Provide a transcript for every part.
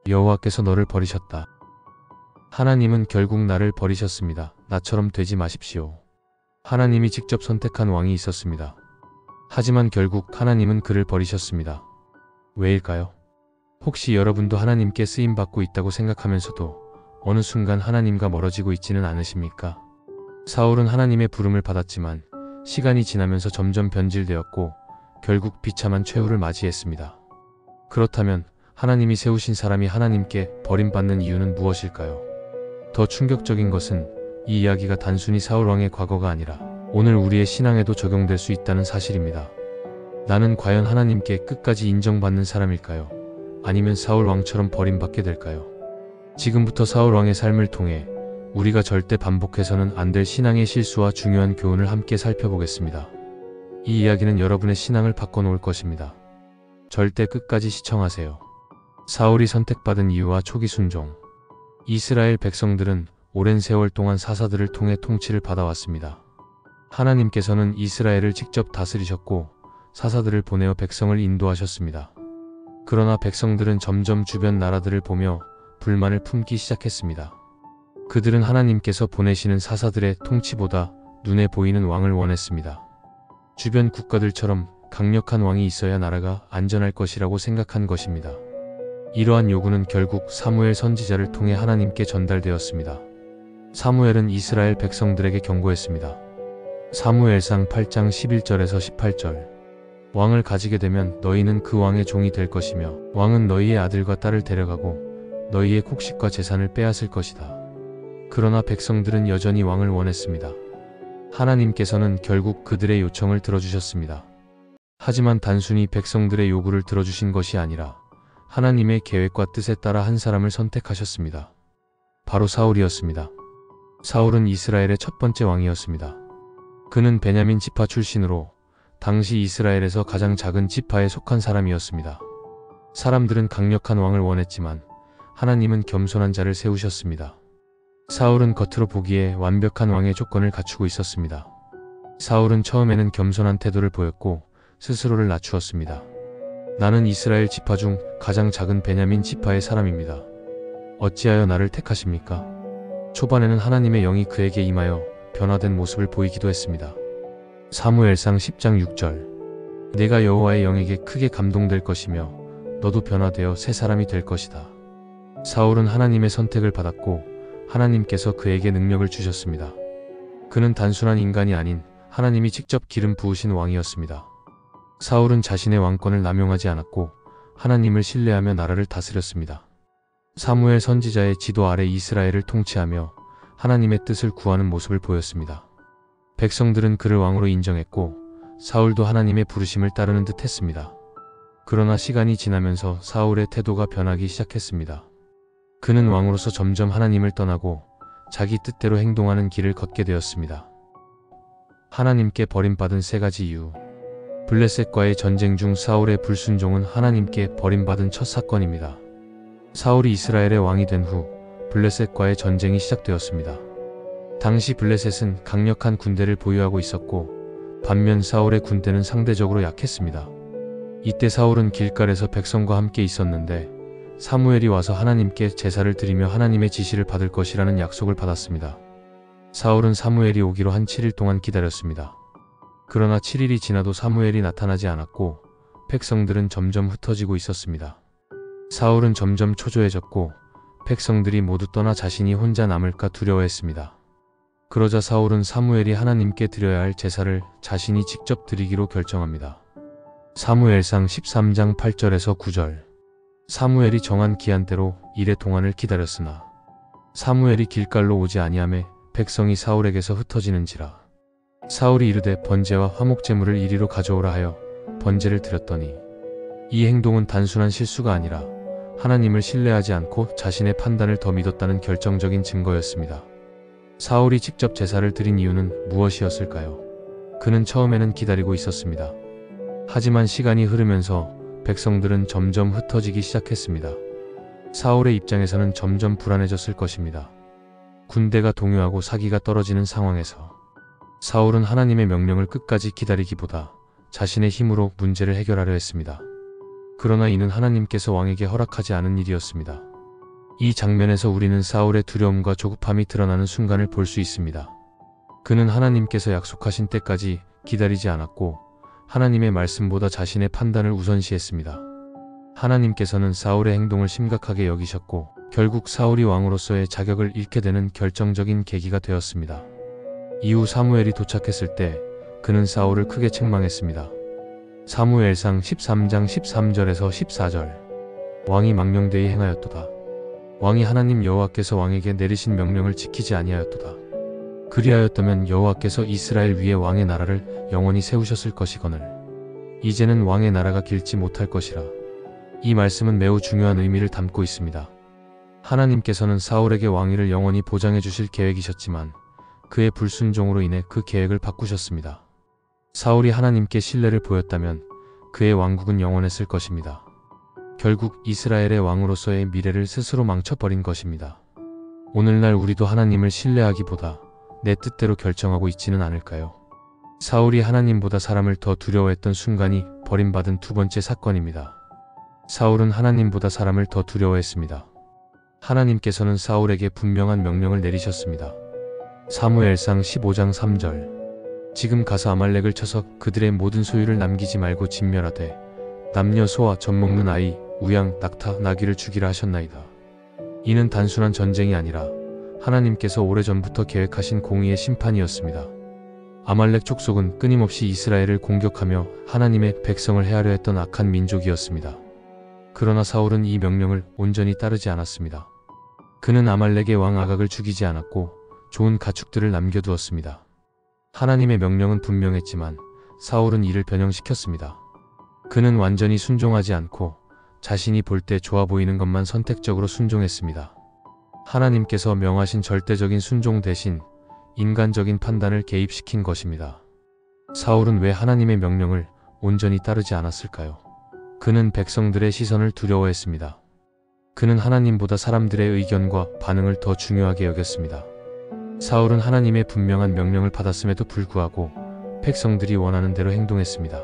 여호와께서 너를 버리셨다. 하나님은 결국 나를 버리셨습니다. 나처럼 되지 마십시오. 하나님이 직접 선택한 왕이 있었습니다. 하지만 결국 하나님은 그를 버리셨습니다. 왜일까요? 혹시 여러분도 하나님께 쓰임받고 있다고 생각하면서도 어느 순간 하나님과 멀어지고 있지는 않으십니까? 사울은 하나님의 부름을 받았지만 시간이 지나면서 점점 변질되었고 결국 비참한 최후를 맞이했습니다. 그렇다면 하나님이 세우신 사람이 하나님께 버림받는 이유는 무엇일까요? 더 충격적인 것은 이 이야기가 단순히 사울 왕의 과거가 아니라 오늘 우리의 신앙에도 적용될 수 있다는 사실입니다. 나는 과연 하나님께 끝까지 인정받는 사람일까요? 아니면 사울 왕처럼 버림받게 될까요? 지금부터 사울 왕의 삶을 통해 우리가 절대 반복해서는 안 될 신앙의 실수와 중요한 교훈을 함께 살펴보겠습니다. 이 이야기는 여러분의 신앙을 바꿔놓을 것입니다. 절대 끝까지 시청하세요. 사울이 선택받은 이유와 초기 순종. 이스라엘 백성들은 오랜 세월 동안 사사들을 통해 통치를 받아왔습니다. 하나님께서는 이스라엘을 직접 다스리셨고 사사들을 보내어 백성을 인도하셨습니다. 그러나 백성들은 점점 주변 나라들을 보며 불만을 품기 시작했습니다. 그들은 하나님께서 보내시는 사사들의 통치보다 눈에 보이는 왕을 원했습니다. 주변 국가들처럼 강력한 왕이 있어야 나라가 안전할 것이라고 생각한 것입니다. 이러한 요구는 결국 사무엘 선지자를 통해 하나님께 전달되었습니다. 사무엘은 이스라엘 백성들에게 경고했습니다. 사무엘상 8장 11절에서 18절. 왕을 가지게 되면 너희는 그 왕의 종이 될 것이며 왕은 너희의 아들과 딸을 데려가고 너희의 곡식과 재산을 빼앗을 것이다. 그러나 백성들은 여전히 왕을 원했습니다. 하나님께서는 결국 그들의 요청을 들어주셨습니다. 하지만 단순히 백성들의 요구를 들어주신 것이 아니라 하나님의 계획과 뜻에 따라 한 사람을 선택하셨습니다. 바로 사울이었습니다. 사울은 이스라엘의 첫 번째 왕이었습니다. 그는 베냐민 지파 출신으로 당시 이스라엘에서 가장 작은 지파에 속한 사람이었습니다. 사람들은 강력한 왕을 원했지만 하나님은 겸손한 자를 세우셨습니다. 사울은 겉으로 보기에 완벽한 왕의 조건을 갖추고 있었습니다. 사울은 처음에는 겸손한 태도를 보였고 스스로를 낮추었습니다. 나는 이스라엘 지파 중 가장 작은 베냐민 지파의 사람입니다. 어찌하여 나를 택하십니까? 초반에는 하나님의 영이 그에게 임하여 변화된 모습을 보이기도 했습니다. 사무엘상 10장 6절. 내가 여호와의 영에게 크게 감동될 것이며 너도 변화되어 새 사람이 될 것이다. 사울은 하나님의 선택을 받았고 하나님께서 그에게 능력을 주셨습니다. 그는 단순한 인간이 아닌 하나님이 직접 기름 부으신 왕이었습니다. 사울은 자신의 왕권을 남용하지 않았고 하나님을 신뢰하며 나라를 다스렸습니다. 사무엘 선지자의 지도 아래 이스라엘을 통치하며 하나님의 뜻을 구하는 모습을 보였습니다. 백성들은 그를 왕으로 인정했고 사울도 하나님의 부르심을 따르는 듯 했습니다. 그러나 시간이 지나면서 사울의 태도가 변하기 시작했습니다. 그는 왕으로서 점점 하나님을 떠나고 자기 뜻대로 행동하는 길을 걷게 되었습니다. 하나님께 버림받은 세 가지 이유. 블레셋과의 전쟁 중 사울의 불순종은 하나님께 버림받은 첫 사건입니다. 사울이 이스라엘의 왕이 된 후 블레셋과의 전쟁이 시작되었습니다. 당시 블레셋은 강력한 군대를 보유하고 있었고 반면 사울의 군대는 상대적으로 약했습니다. 이때 사울은 길갈에서 백성과 함께 있었는데 사무엘이 와서 하나님께 제사를 드리며 하나님의 지시를 받을 것이라는 약속을 받았습니다. 사울은 사무엘이 오기로 한 7일 동안 기다렸습니다. 그러나 7일이 지나도 사무엘이 나타나지 않았고 백성들은 점점 흩어지고 있었습니다. 사울은 점점 초조해졌고 백성들이 모두 떠나 자신이 혼자 남을까 두려워했습니다. 그러자 사울은 사무엘이 하나님께 드려야 할 제사를 자신이 직접 드리기로 결정합니다. 사무엘상 13장 8절에서 9절. 사무엘이 정한 기한대로 이레 동안을 기다렸으나 사무엘이 길갈로 오지 아니하매 백성이 사울에게서 흩어지는지라. 사울이 이르되 번제와 화목제물을 이리로 가져오라 하여 번제를 드렸더니 이 행동은 단순한 실수가 아니라 하나님을 신뢰하지 않고 자신의 판단을 더 믿었다는 결정적인 증거였습니다. 사울이 직접 제사를 드린 이유는 무엇이었을까요? 그는 처음에는 기다리고 있었습니다. 하지만 시간이 흐르면서 백성들은 점점 흩어지기 시작했습니다. 사울의 입장에서는 점점 불안해졌을 것입니다. 군대가 동요하고 사기가 떨어지는 상황에서 사울은 하나님의 명령을 끝까지 기다리기보다 자신의 힘으로 문제를 해결하려 했습니다. 그러나 이는 하나님께서 왕에게 허락하지 않은 일이었습니다. 이 장면에서 우리는 사울의 두려움과 조급함이 드러나는 순간을 볼 수 있습니다. 그는 하나님께서 약속하신 때까지 기다리지 않았고 하나님의 말씀보다 자신의 판단을 우선시했습니다. 하나님께서는 사울의 행동을 심각하게 여기셨고 결국 사울이 왕으로서의 자격을 잃게 되는 결정적인 계기가 되었습니다. 이후 사무엘이 도착했을 때 그는 사울을 크게 책망했습니다. 사무엘상 13장 13절에서 14절. 왕이 망령되이 행하였도다. 왕이 하나님 여호와께서 왕에게 내리신 명령을 지키지 아니하였도다. 그리하였다면 여호와께서 이스라엘 위에 왕의 나라를 영원히 세우셨을 것이거늘 이제는 왕의 나라가 길지 못할 것이라. 이 말씀은 매우 중요한 의미를 담고 있습니다. 하나님께서는 사울에게 왕위를 영원히 보장해 주실 계획이셨지만 그의 불순종으로 인해 그 계획을 바꾸셨습니다. 사울이 하나님께 신뢰를 보였다면 그의 왕국은 영원했을 것입니다. 결국 이스라엘의 왕으로서의 미래를 스스로 망쳐버린 것입니다. 오늘날 우리도 하나님을 신뢰하기보다 내 뜻대로 결정하고 있지는 않을까요? 사울이 하나님보다 사람을 더 두려워했던 순간이 버림받은 두 번째 사건입니다. 사울은 하나님보다 사람을 더 두려워했습니다. 하나님께서는 사울에게 분명한 명령을 내리셨습니다. 사무엘상 15장 3절. 지금 가서 아말렉을 쳐서 그들의 모든 소유를 남기지 말고 진멸하되 남녀 소와 젖 먹는 아이, 우양, 낙타, 나귀를 죽이라 하셨나이다. 이는 단순한 전쟁이 아니라 하나님께서 오래전부터 계획하신 공의의 심판이었습니다. 아말렉 족속은 끊임없이 이스라엘을 공격하며 하나님의 백성을 해하려 했던 악한 민족이었습니다. 그러나 사울은 이 명령을 온전히 따르지 않았습니다. 그는 아말렉의 왕 아각을 죽이지 않았고 좋은 가축들을 남겨두었습니다. 하나님의 명령은 분명했지만 사울은 이를 변형시켰습니다. 그는 완전히 순종하지 않고 자신이 볼 때 좋아 보이는 것만 선택적으로 순종했습니다. 하나님께서 명하신 절대적인 순종 대신 인간적인 판단을 개입시킨 것입니다. 사울은 왜 하나님의 명령을 온전히 따르지 않았을까요? 그는 백성들의 시선을 두려워했습니다. 그는 하나님보다 사람들의 의견과 반응을 더 중요하게 여겼습니다. 사울은 하나님의 분명한 명령을 받았음에도 불구하고 백성들이 원하는 대로 행동했습니다.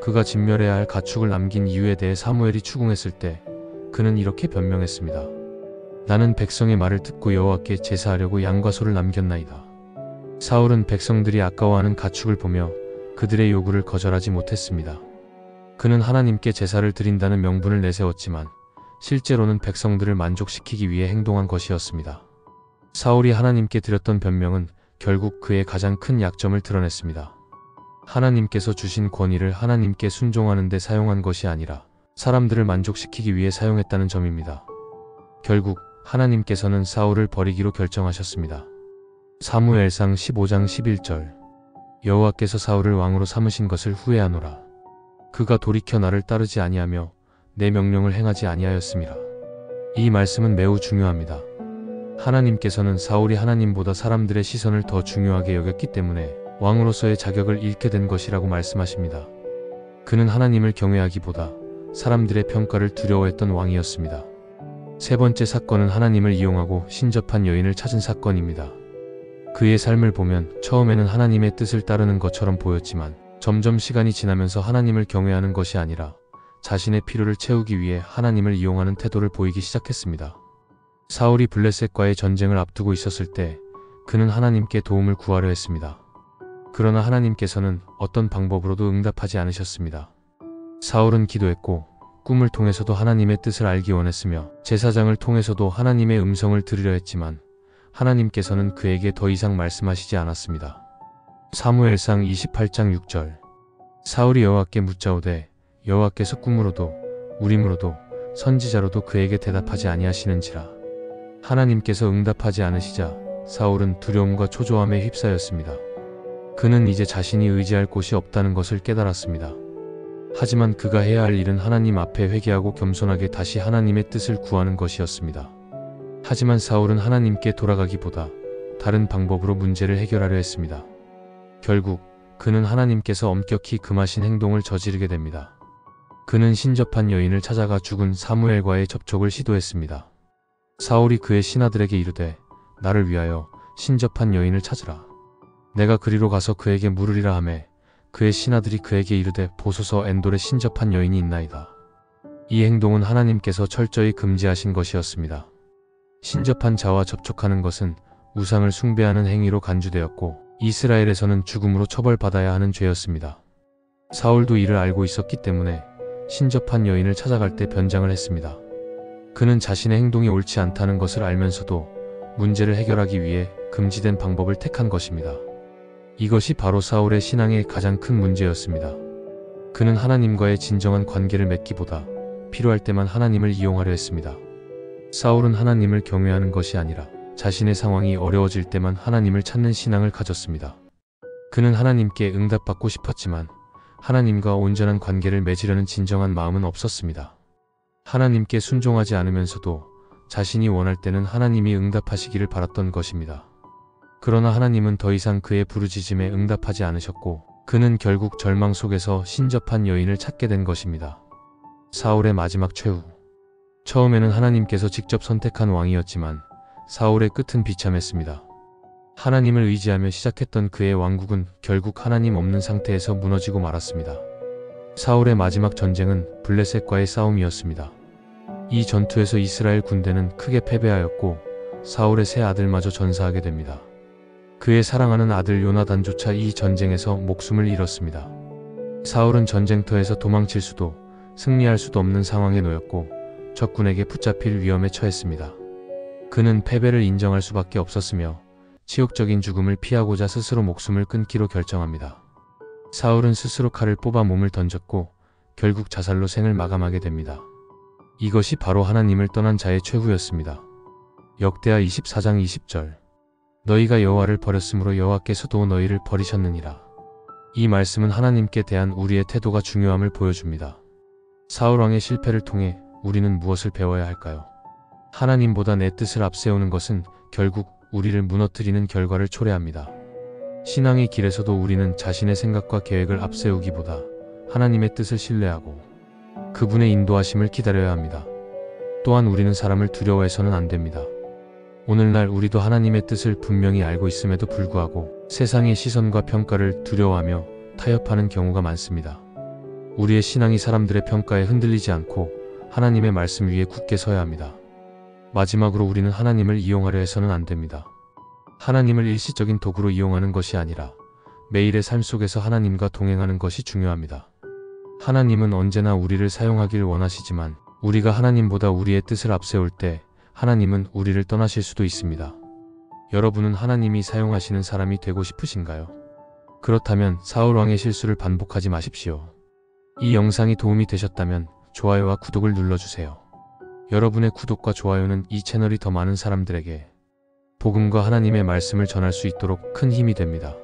그가 진멸해야 할 가축을 남긴 이유에 대해 사무엘이 추궁했을 때 그는 이렇게 변명했습니다. 나는 백성의 말을 듣고 여호와께 제사하려고 양과 소를 남겼나이다. 사울은 백성들이 아까워하는 가축을 보며 그들의 요구를 거절하지 못했습니다. 그는 하나님께 제사를 드린다는 명분을 내세웠지만 실제로는 백성들을 만족시키기 위해 행동한 것이었습니다. 사울이 하나님께 드렸던 변명은 결국 그의 가장 큰 약점을 드러냈습니다. 하나님께서 주신 권위를 하나님께 순종하는 데 사용한 것이 아니라 사람들을 만족시키기 위해 사용했다는 점입니다. 결국 하나님께서는 사울을 버리기로 결정하셨습니다. 사무엘상 15장 11절. 여호와께서 사울을 왕으로 삼으신 것을 후회하노라. 그가 돌이켜 나를 따르지 아니하며 내 명령을 행하지 아니하였음이라. 이 말씀은 매우 중요합니다. 하나님께서는 사울이 하나님보다 사람들의 시선을 더 중요하게 여겼기 때문에 왕으로서의 자격을 잃게 된 것이라고 말씀하십니다. 그는 하나님을 경외하기보다 사람들의 평가를 두려워했던 왕이었습니다. 세 번째 사건은 하나님을 이용하고 신접한 여인을 찾은 사건입니다. 그의 삶을 보면 처음에는 하나님의 뜻을 따르는 것처럼 보였지만 점점 시간이 지나면서 하나님을 경외하는 것이 아니라 자신의 필요를 채우기 위해 하나님을 이용하는 태도를 보이기 시작했습니다. 사울이 블레셋과의 전쟁을 앞두고 있었을 때 그는 하나님께 도움을 구하려 했습니다. 그러나 하나님께서는 어떤 방법으로도 응답하지 않으셨습니다. 사울은 기도했고 꿈을 통해서도 하나님의 뜻을 알기 원했으며 제사장을 통해서도 하나님의 음성을 들으려 했지만 하나님께서는 그에게 더 이상 말씀하시지 않았습니다. 사무엘상 28장 6절. 사울이 여호와께 묻자오되 여호와께서 꿈으로도 우림으로도 선지자로도 그에게 대답하지 아니하시는지라. 하나님께서 응답하지 않으시자 사울은 두려움과 초조함에 휩싸였습니다. 그는 이제 자신이 의지할 곳이 없다는 것을 깨달았습니다. 하지만 그가 해야 할 일은 하나님 앞에 회개하고 겸손하게 다시 하나님의 뜻을 구하는 것이었습니다. 하지만 사울은 하나님께 돌아가기보다 다른 방법으로 문제를 해결하려 했습니다. 결국 그는 하나님께서 엄격히 금하신 행동을 저지르게 됩니다. 그는 신접한 여인을 찾아가 죽은 사무엘과의 접촉을 시도했습니다. 사울이 그의 신하들에게 이르되 나를 위하여 신접한 여인을 찾으라. 내가 그리로 가서 그에게 물으리라 하매 그의 신하들이 그에게 이르되 보소서 엔돌에 신접한 여인이 있나이다. 이 행동은 하나님께서 철저히 금지하신 것이었습니다. 신접한 자와 접촉하는 것은 우상을 숭배하는 행위로 간주되었고 이스라엘에서는 죽음으로 처벌받아야 하는 죄였습니다. 사울도 이를 알고 있었기 때문에 신접한 여인을 찾아갈 때 변장을 했습니다. 그는 자신의 행동이 옳지 않다는 것을 알면서도 문제를 해결하기 위해 금지된 방법을 택한 것입니다. 이것이 바로 사울의 신앙의 가장 큰 문제였습니다. 그는 하나님과의 진정한 관계를 맺기보다 필요할 때만 하나님을 이용하려 했습니다. 사울은 하나님을 경외하는 것이 아니라 자신의 상황이 어려워질 때만 하나님을 찾는 신앙을 가졌습니다. 그는 하나님께 응답받고 싶었지만 하나님과 온전한 관계를 맺으려는 진정한 마음은 없었습니다. 하나님께 순종하지 않으면서도 자신이 원할 때는 하나님이 응답하시기를 바랐던 것입니다. 그러나 하나님은 더 이상 그의 부르짖음에 응답하지 않으셨고 그는 결국 절망 속에서 신접한 여인을 찾게 된 것입니다. 사울의 마지막 최후. 처음에는 하나님께서 직접 선택한 왕이었지만 사울의 끝은 비참했습니다. 하나님을 의지하며 시작했던 그의 왕국은 결국 하나님 없는 상태에서 무너지고 말았습니다. 사울의 마지막 전쟁은 블레셋과의 싸움이었습니다. 이 전투에서 이스라엘 군대는 크게 패배하였고 사울의 세 아들마저 전사하게 됩니다. 그의 사랑하는 아들 요나단조차 이 전쟁에서 목숨을 잃었습니다. 사울은 전쟁터에서 도망칠 수도 승리할 수도 없는 상황에 놓였고 적군에게 붙잡힐 위험에 처했습니다. 그는 패배를 인정할 수밖에 없었으며 치욕적인 죽음을 피하고자 스스로 목숨을 끊기로 결정합니다. 사울은 스스로 칼을 뽑아 몸을 던졌고 결국 자살로 생을 마감하게 됩니다. 이것이 바로 하나님을 떠난 자의 최후였습니다. 역대하 24장 20절. 너희가 여호와를 버렸으므로 여호와께서도 너희를 버리셨느니라. 이 말씀은 하나님께 대한 우리의 태도가 중요함을 보여줍니다. 사울 왕의 실패를 통해 우리는 무엇을 배워야 할까요? 하나님보다 내 뜻을 앞세우는 것은 결국 우리를 무너뜨리는 결과를 초래합니다. 신앙의 길에서도 우리는 자신의 생각과 계획을 앞세우기보다 하나님의 뜻을 신뢰하고 그분의 인도하심을 기다려야 합니다. 또한 우리는 사람을 두려워해서는 안 됩니다. 오늘날 우리도 하나님의 뜻을 분명히 알고 있음에도 불구하고 세상의 시선과 평가를 두려워하며 타협하는 경우가 많습니다. 우리의 신앙이 사람들의 평가에 흔들리지 않고 하나님의 말씀 위에 굳게 서야 합니다. 마지막으로 우리는 하나님을 이용하려 해서는 안 됩니다. 하나님을 일시적인 도구로 이용하는 것이 아니라 매일의 삶 속에서 하나님과 동행하는 것이 중요합니다. 하나님은 언제나 우리를 사용하길 원하시지만 우리가 하나님보다 우리의 뜻을 앞세울 때 하나님은 우리를 떠나실 수도 있습니다. 여러분은 하나님이 사용하시는 사람이 되고 싶으신가요? 그렇다면 사울 왕의 실수를 반복하지 마십시오. 이 영상이 도움이 되셨다면 좋아요와 구독을 눌러주세요. 여러분의 구독과 좋아요는 이 채널이 더 많은 사람들에게 복음과 하나님의 말씀을 전할 수 있도록 큰 힘이 됩니다.